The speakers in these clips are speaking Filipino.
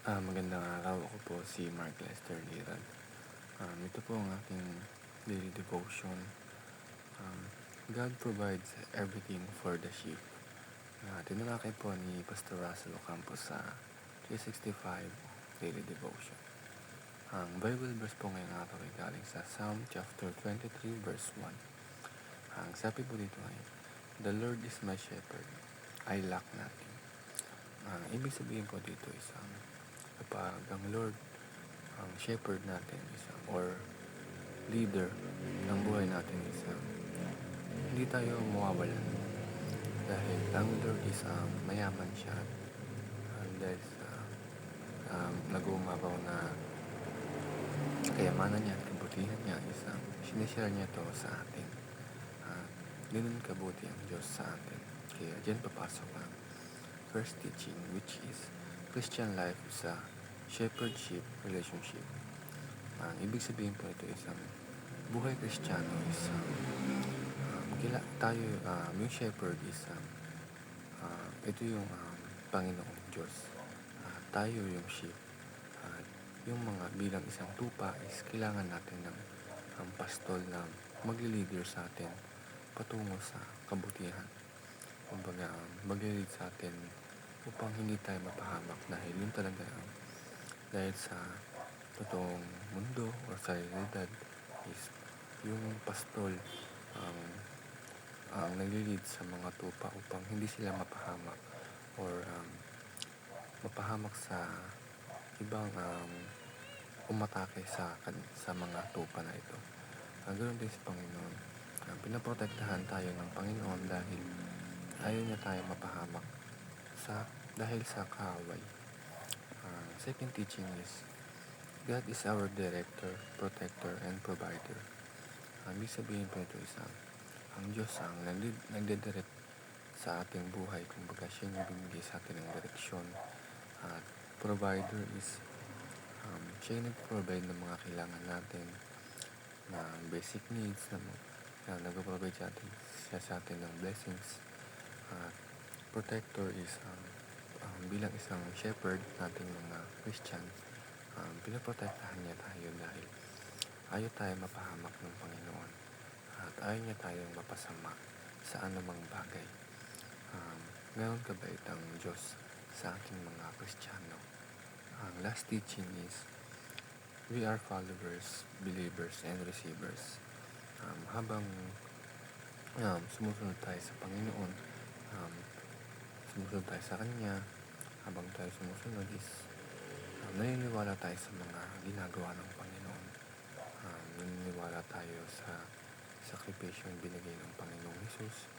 Magandang araw. Ako po si Mark Lester Lirag. Ito po ang aking daily devotion. Um, God provides everything for the sheep. Tinalakay po ni Pastor Russell Ocampo sa 365 Daily Devotion. Ang Bible verse po ngayong araw ay galing sa Psalm chapter 23 verse 1. Ang sabi po dito ay, "The Lord is my shepherd, I lack nothing." Ang ibig sabihin po dito is kapag ang Lord ang shepherd natin or leader ng buhay natin hindi tayo mawawalan dahil ang Lord is mayaman siya at dahil sa nag-uumapaw na kayamanan niya at kabutihan niya is sinishare niya to sa atin. Ganun kabuti ang Diyos sa atin. Kaya dyan papasok ang first teaching, which is Christian life sa shepherdship relationship. Ang ibig sabihin po ito is buhay Kristiyano is tayo, yung shepherd is ito yung Panginoong Diyos. Tayo yung sheep. At yung mga bilang isang tupa is kailangan natin ng pastol na magli-leader sa atin patungo sa kabutihan. Kumbaga, magli-lead sa atin upang hindi tayo mapahamak dahil yun talaga dahil sa totoong mundo o sa realidad is yung pastol ang nagli-lead sa mga tupa upang hindi sila mapahamak or mapahamak sa ibang umatake sa mga tupa na ito. Ganoon din sa Panginoon. Pinaprotektahan tayo ng Panginoon dahil ayaw niya tayo mapahamak dahil sa kaaway. Second teaching is God is our director, protector, and provider. Ibig sabihin po ito is ang Diyos ang nagdidirect sa ating buhay. Kumbaga siya yung bibigay sa atin ng direksyon. At provider is siya yung nag-provide ng mga kailangan natin na basic needs na nag-provide siya sa atin ng blessings. At protector is bilang isang shepherd natin mga Christian, pinaprotektahan niya tayo dahil ayaw tayo mapahamak ng Panginoon at ayaw niya tayong mapasama sa anumang bagay. Ngayon kabait ang Diyos sa ating mga Kristiyano. Ang last teaching is we are followers, believers, and receivers. Habang sumusunod tayo sa Panginoon, sumusunod tayo sa Kanya, habang tayo sumusunod is naniniwala tayo sa mga ginagawa ng Panginoon. Naniniwala tayo sa sakripisyo yung binigay ng Panginoong Jesus.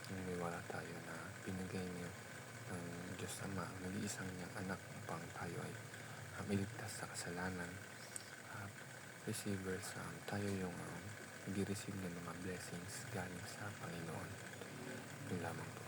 Naniniwala tayo na binigay niya ng Diyos Ama ang nag-iisang niyang anak upang tayo ay iligtas sa kasalanan. Receivers, tayo yung nag-receive ng mga blessings galing sa Panginoon. Yun lamang po.